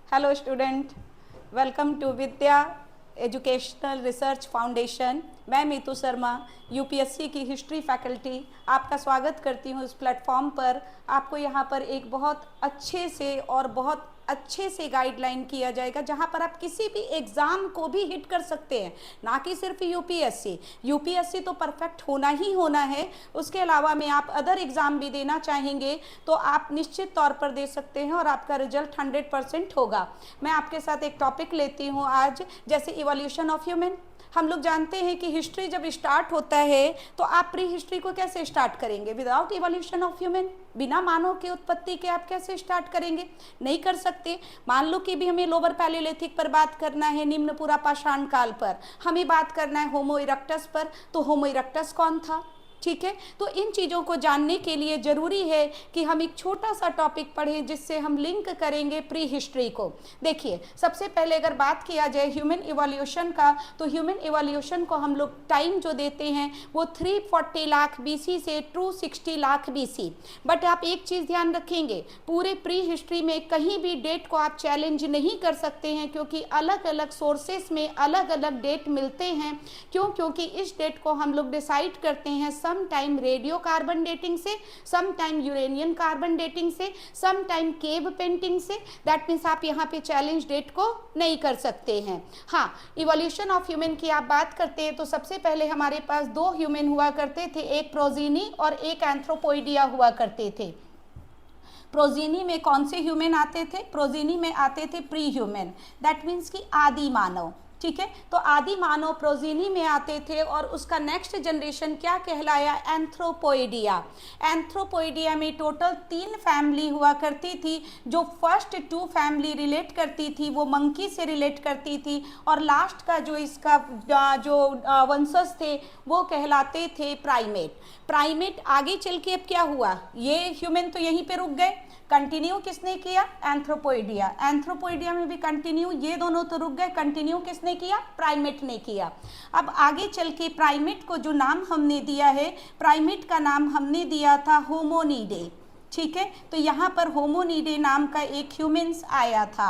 Hello student, welcome to Vidya educational research foundation. मैं Meetu Sharma UPSC की history faculty आपका स्वागत करती हूँ इस प्लेटफॉर्म पर। आपको यहाँ पर एक बहुत अच्छे से गाइडलाइन किया जाएगा जहाँ पर आप किसी भी एग्ज़ाम को भी हिट कर सकते हैं, ना कि सिर्फ यूपीएससी तो परफेक्ट होना ही होना है। उसके अलावा में आप अदर एग्ज़ाम भी देना चाहेंगे तो आप निश्चित तौर पर दे सकते हैं और आपका रिजल्ट 100% होगा। मैं आपके साथ एक टॉपिक लेती हूँ आज, जैसे इवोल्यूशन ऑफ ह्यूमन। हम लोग जानते हैं कि हिस्ट्री जब स्टार्ट होता है तो आप प्री हिस्ट्री को कैसे स्टार्ट करेंगे? विदाउट इवोल्यूशन ऑफ ह्यूमन, बिना मानव की उत्पत्ति के आप कैसे स्टार्ट करेंगे? नहीं कर सकते। मान लो कि भी हमें लोअर पैलियोलिथिक पर बात करना है, निम्न पूरा पाषाण काल पर हमें बात करना है होमो इरेक्टस पर, तो होमो इरेक्टस कौन था? ठीक है, तो इन चीज़ों को जानने के लिए ज़रूरी है कि हम एक छोटा सा टॉपिक पढ़ें जिससे हम लिंक करेंगे प्री हिस्ट्री को। देखिए, सबसे पहले अगर बात किया जाए ह्यूमन इवोल्यूशन का, तो ह्यूमन इवोल्यूशन को हम लोग टाइम जो देते हैं वो 340 लाख बीसी से 260 लाख बीसी। बट आप एक चीज़ ध्यान रखेंगे, पूरे प्री हिस्ट्री में कहीं भी डेट को आप चैलेंज नहीं कर सकते हैं, क्योंकि अलग अलग सोर्सेस में अलग अलग डेट मिलते हैं। क्योंकि इस डेट को हम लोग डिसाइड करते हैं some time radio carbon dating से, some time uranium carbon dating से, सम टाइम केव पेंटिंग से। दैट मीन्स आप यहाँ पे चैलेंज डेट को नहीं कर सकते हैं। हाँ, इवोल्यूशन ऑफ ह्यूमन की आप बात करते हैं तो सबसे पहले हमारे पास दो ह्यूमन हुआ करते थे, एक प्रोजीनी और एक एंथ्रोपोइडिया हुआ करते थे। प्रोजीनी में कौन से ह्यूमन आते थे? प्रोजीनी में आते थे प्री ह्यूमन, दैट मीन्स कि आदि मानव। ठीक है, तो आदि मानव प्रोजीनी में आते थे और उसका नेक्स्ट जनरेशन क्या कहलाया? एंथ्रोपोइडिया। एंथ्रोपोइडिया में टोटल 3 फैमिली हुआ करती थी। जो फर्स्ट 2 फैमिली रिलेट करती थी वो मंकी से रिलेट करती थी, और लास्ट का जो इसका जो वंशज थे वो कहलाते थे प्राइमेट। प्राइमेट आगे चल के अब क्या हुआ? ये ह्यूमन तो यहीं पे रुक गए, कंटिन्यू किसने किया? एंथ्रोपोइडिया। एंथ्रोपोइडिया में भी कंटिन्यू, ये दोनों तो रुक गए, कंटिन्यू किसने किया? प्राइमेट ने किया। अब आगे चल के प्राइमेट को जो नाम हमने दिया है, प्राइमेट का नाम हमने दिया था होमोनीडे। ठीक है, तो यहाँ पर होमोनीडे नाम का एक ह्यूमन्स आया था।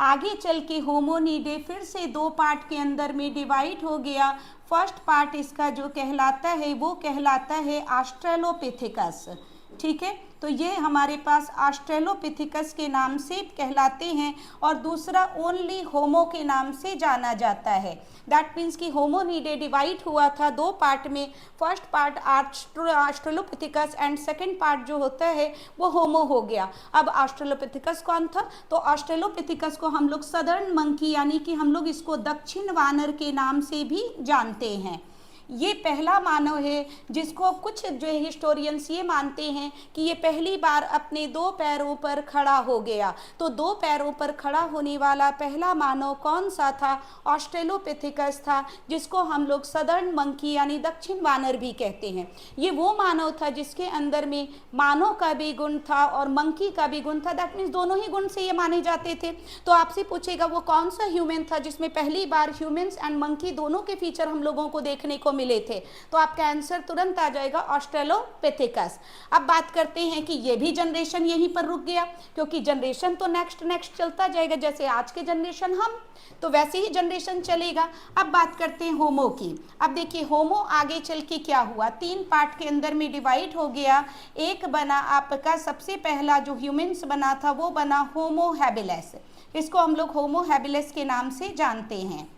आगे चल के होमोनीडे फिर से 2 पार्ट के अंदर में डिवाइड हो गया। फर्स्ट पार्ट इसका जो कहलाता है वो कहलाता है ऑस्ट्रेलोपिथेकस। ठीक है, तो ये हमारे पास ऑस्ट्रेलोपिथेकस के नाम से कहलाते हैं, और दूसरा ओनली होमो के नाम से जाना जाता है। दैट मीन्स कि होमोनीडे डिवाइड हुआ था 2 पार्ट में। First part Australopithecus and second part जो होता है वो होमो हो गया। अब ऑस्ट्रेलोपिथेकस कौन था? तो ऑस्ट्रेलोपिथेकस को हम लोग सदर्न मंकी, यानी कि हम लोग इसको दक्षिण वानर के नाम से भी जानते हैं। ये पहला मानव है जिसको कुछ जो हिस्टोरियंस ये मानते हैं कि ये पहली बार अपने 2 पैरों पर खड़ा हो गया। तो 2 पैरों पर खड़ा होने वाला पहला मानव कौन सा था? ऑस्ट्रेलोपिथेकस था, जिसको हम लोग सदर्न मंकी यानी दक्षिण वानर भी कहते हैं। ये वो मानव था जिसके अंदर में मानव का भी गुण था और मंकी का भी गुण था। दैट मीन्स दोनों ही गुण से ये माने जाते थे। तो आपसे पूछेगा वो कौन सा ह्यूमन था जिसमें पहली बार ह्यूमन्स एंड मंकी दोनों के फीचर हम लोगों को देखने को मिले थे? तो आपका आंसर तुरंत आ जाएगा ऑस्ट्रेलोपिथेकस। अब बात करते हैं कि ये भी जनरेशन यहीं पर रुक गया, क्योंकि जनरेशन तो नेक्स्ट चलता जाएगा। जैसे आज के जनरेशन हम, तो वैसे ही जनरेशन चलेगा। अब बात करते हैं होमो की। अब देखिए, होमो आगे चल के क्या हुआ? 3 पार्ट के अंदर में डिवाइड हो गया। एक बना आपका, सबसे पहला जो ह्यूमन्स बना था वो बना होमो हैबिलिस। इसको हम लोग होमो हैबिलिस के नाम से जानते हैं।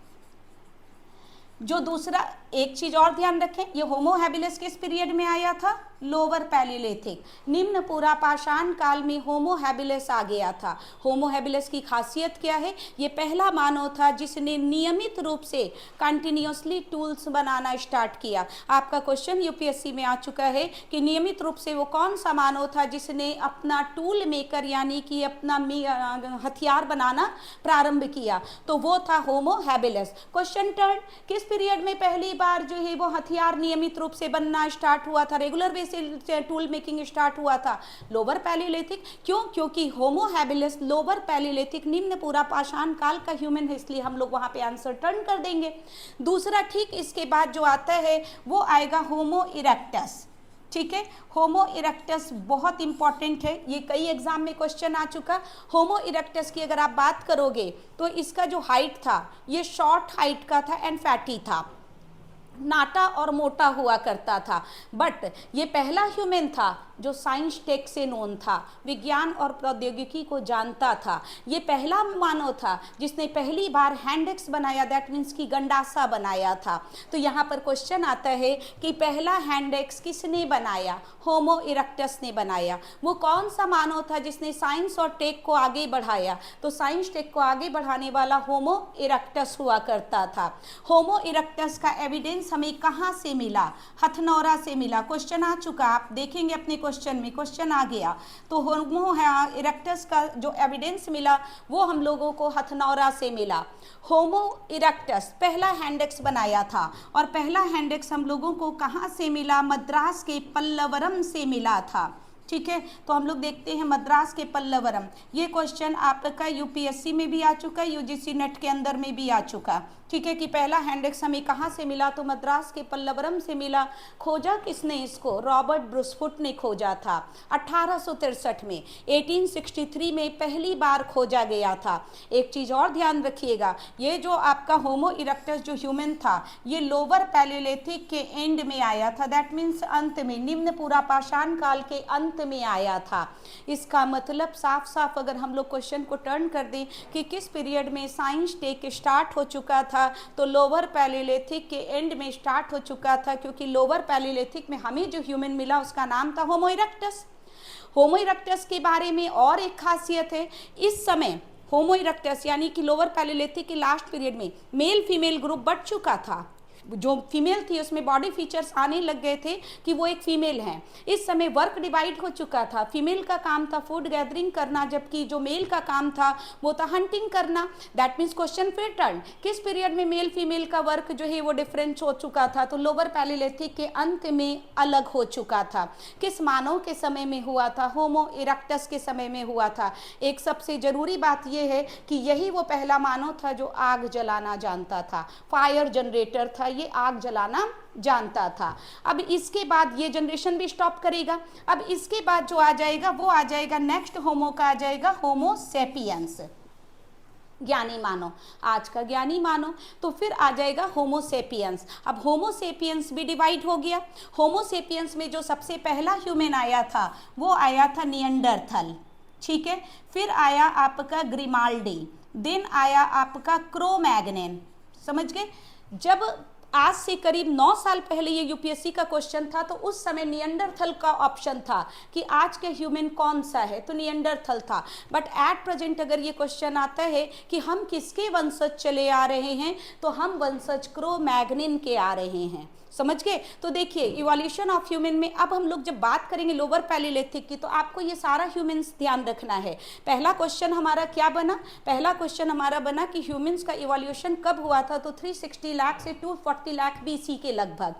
जो दूसरा, एक चीज और ध्यान रखें, ये होमो हैबिलिस किस पीरियड में आया था? लोअर पैलियोलिथिक, निम्न पूरा पाषाण काल में होमो हैबिलिस आ गया था। होमो हैबिलिस की खासियत क्या है? ये पहला मानव था जिसने नियमित रूप से कंटिन्यूसली टूल्स बनाना स्टार्ट किया। आपका क्वेश्चन यूपीएससी में आ चुका है कि नियमित रूप से वो कौन सा मानव था जिसने अपना टूल मेकर यानी कि अपना हथियार बनाना प्रारंभ किया? तो वो था होमो हैबिलिस। क्वेश्चन टर्न, किस पीरियड में पहली बार जो है वो हथियार नियमित रूप से बनना स्टार्ट हुआ था, regular basis tool making start हुआ था? Lower Palaeolithic. क्यों? क्योंकि होमो हैबिलिस लोअर पैलियोलिथिक निम्न पूरा पाषाण काल का ह्यूमन है, इसलिए हम लोग वहां पे आंसर टर्न कर देंगे। दूसरा, ठीक इसके बाद जो आता है वो आएगा होमो इरेक्टस। ठीक है। होमो इरेक्टस बहुत इंपॉर्टेंट है, ये कई एग्जाम में क्वेश्चन आ चुका। होमो इरेक्टस की अगर आप बात करोगे तो इसका जो हाइट था ये शॉर्ट हाइट का था एंड फैटी था, नाटा और मोटा हुआ करता था। बट ये पहला ह्यूमन था जो साइंस टेक से नोन था, विज्ञान और प्रौद्योगिकी को जानता था। ये पहला मानव था जिसने पहली बार हैंडेक्स बनाया, दैट मीन्स की गंडासा बनाया था। तो यहाँ पर क्वेश्चन आता है कि पहला हैंडेक्स किसने बनाया? होमो इरेक्टस ने बनाया। वो कौन सा मानव था जिसने साइंस और टेक को आगे बढ़ाया? तो साइंस टेक को आगे बढ़ाने वाला होमो इरेक्टस हुआ करता था। होमो इरेक्टस का एविडेंस हमें कहाँ से मिला? हथनौरा से मिला। क्वेश्चन आ चुका, आप देखेंगे अपने क्वेश्चन में, क्वेश्चन आ गया। तो होमो इरेक्टस का जो एविडेंस मिला वो हम लोगों को हथनौरा से मिला। होमो इरेक्टस पहला हैंडेक्स बनाया था, और पहला हैंडेक्स हम लोगों को कहाँ से मिला? मद्रास के पल्लवरम से मिला था। ठीक है, तो हम लोग देखते हैं मद्रास के पल्लवरम। ये क्वेश्चन आपका यूपीएससी में भी आ चुका है, यूजीसी नेट के अंदर में भी आ चुका। ठीक है, कि पहला हैंडेक्स हमें कहाँ से मिला? तो मद्रास के पल्लवरम से मिला। खोजा किसने इसको? रॉबर्ट ब्रूसफुट ने खोजा था 1863 में। 1863 में पहली बार खोजा गया था। एक चीज़ और ध्यान रखिएगा, ये जो आपका होमो इरेक्टस जो ह्यूमन था ये लोअर पैलियोलिथिक के एंड में आया था, दैट मीन्स अंत में, निम्न पूरा पाषाण काल के अंत में आया था। इसका मतलब साफ साफ अगर हम लोग क्वेश्चन को टर्न कर दें कि किस पीरियड में साइंस टेक स्टार्ट हो चुका था, तो लोअर पैलियोलिथिक के एंड में स्टार्ट हो चुका था, क्योंकि लोअर पैलियोलिथिक में हमें जो ह्यूमन मिला उसका नाम था होमो इरेक्टस। होमो इरेक्टस के बारे में और एक खासियत है, इस समय होमो इरेक्टस यानी कि लोअर पैलियोलिथिक के लास्ट पीरियड में मेल फीमेल ग्रुप बढ़ चुका था। जो फीमेल थी उसमें बॉडी फीचर्स आने लग गए थे कि वो एक फीमेल है। इस समय वर्क डिवाइड हो चुका था। फीमेल का काम था फूड गैदरिंग करना, जबकि जो मेल का काम था वो था हंटिंग करना। दैट मीन्स क्वेश्चन फिर टर्न, किस पीरियड में मेल फीमेल का वर्क जो है वो डिफरेंस हो चुका था? तो लोअर पैलियोलिथिक के अंत में अलग हो चुका था। किस मानव के समय में हुआ था? होमो इरेक्टस के समय में हुआ था। एक सबसे जरूरी बात यह है कि यही वो पहला मानव था जो आग जलाना जानता था, फायर जनरेटर था, ये आग जलाना जानता था। अब इसके बाद ये जनरेशन भी स्टॉप करेगा। अब इसके बाद जो आ जाएगा वो आ जाएगा नेक्स्ट होमो का, आ जाएगा होमो सेपियंस, ज्ञानी मानव, आज का ज्ञानी मानव। तो फिर आ जाएगा होमो सेपियंस। अब होमो सेपियंस भी डिवाइड हो गया। होमो सेपियंस में जो सबसे पहला ह्यूमन आया था वो आया था निएंडरथल। ठीक है, फिर आया आपका ग्रिमाल्डी, देन आया आपका क्रो-मैग्नन। समझ गए? जब आज से करीब 9 साल पहले ये यूपीएससी का क्वेश्चन था तो उस समय निएंडरथल का ऑप्शन था कि आज के ह्यूमन कौन सा है, तो निएंडरथल था। बट एट प्रेजेंट अगर ये क्वेश्चन आता है कि हम किसके वंशज चले आ रहे हैं, तो हम वंशज क्रो-मैग्नन के आ रहे हैं। समझ गए? तो देखिए इवोल्यूशन ऑफ ह्यूमन में अब हम लोग जब बात करेंगे लोअर पैलियोलिथिक की, तो आपको ये सारा ह्यूमंस ध्यान रखना है। पहला क्वेश्चन हमारा क्या बना? पहला क्वेश्चन हमारा बना कि ह्यूमंस का इवोल्यूशन कब हुआ था, तो 360 लाख से 240 लाख बीसी के लगभग।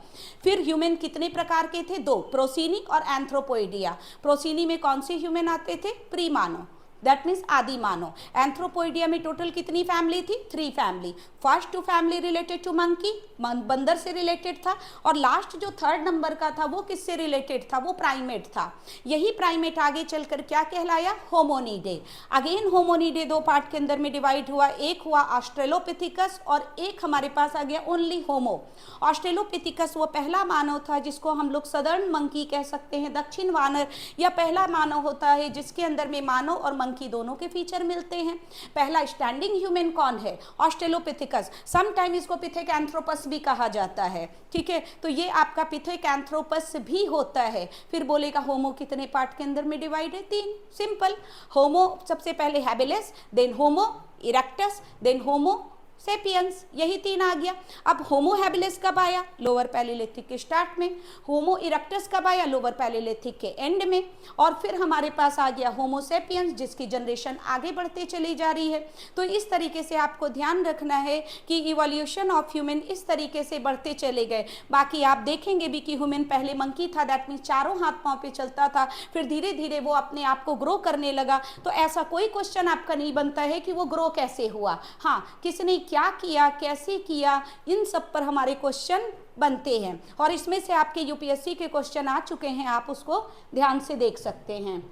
फिर ह्यूमन कितने प्रकार के थे? 2, प्रोसीनी और एंथ्रोपोइडिया। प्रोसीनी में कौन से ह्यूमन आते थे? प्री मानव, दैट मीन्स आदि मानव। एंथ्रोपोइडिया में टोटल कितनी फैमिली थी? 3 family. First 2 family related to monkey, बंदर से रिलेटेड था, और लास्ट जो 3rd नंबर का था वो किससे रिलेटेड था? वो प्राइमेट था। यही प्राइमेट आगे चलकर क्या कहलाया? होमोनिडे। अगेन होमोनिडे 2 पार्ट के अंदर में डिवाइड हुआ, एक हुआ ऑस्ट्रेलोपिथिकस और एक हमारे पास आ गया ओनली होमो। ऑस्ट्रेलोपिथिकस वो पहला मानव था जिसको हम लोग सदर्न मंकी कह सकते हैं, दक्षिण वानर, या पहला मानव होता है जिसके अंदर में मानव और मंकी दोनों के फीचर मिलते हैं। पहला स्टैंडिंग ह्यूमन कौन है? ऑस्ट्रेलोपिथिकस। समटाइम इसको पिथेकैंथ्रोपस भी कहा जाता है। ठीक है, तो ये आपका पिथेकैंथ्रोपस भी होता है। फिर बोलेगा होमो कितने पार्ट के अंदर में डिवाइड है? 3। सिंपल। होमो सबसे पहले हैबिलिस, देन होमो इरेक्टस, देन होमो सेपियंस, यही 3 आ गया। अब होमो हैबिलिस कब आया? लोअर पैलियोलिथिक के स्टार्ट में। होमो इरेक्टस कब आया? लोअर पैलियोलिथिक के एंड में। और फिर हमारे पास आ गया होमो सेपियंस, जिसकी जनरेशन आगे बढ़ते चली जा रही है। तो इस तरीके से आपको ध्यान रखना है कि इवोल्यूशन ऑफ ह्यूमन इस तरीके से बढ़ते चले गए। बाकी आप देखेंगे भी कि ह्यूमन पहले मंकी था, दैट मीन्स चारों हाथ पांव पे चलता था, फिर धीरे धीरे वो अपने आप को ग्रो करने लगा। तो ऐसा कोई क्वेश्चन आपका नहीं बनता है कि वो ग्रो कैसे हुआ। हाँ, किसने क्या किया, कैसे किया, इन सब पर हमारे क्वेश्चन बनते हैं। और इसमें से आपके यूपीएससी के क्वेश्चन आ चुके हैं, आप उसको ध्यान से देख सकते हैं।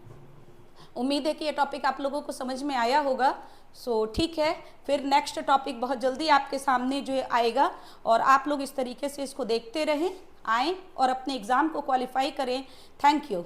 उम्मीद है कि ये टॉपिक आप लोगों को समझ में आया होगा। सो ठीक है, फिर नेक्स्ट टॉपिक बहुत जल्दी आपके सामने जो आएगा, और आप लोग इस तरीके से इसको देखते रहें, आएँ और अपने एग्ज़ाम को क्वालिफाई करें। Thank you.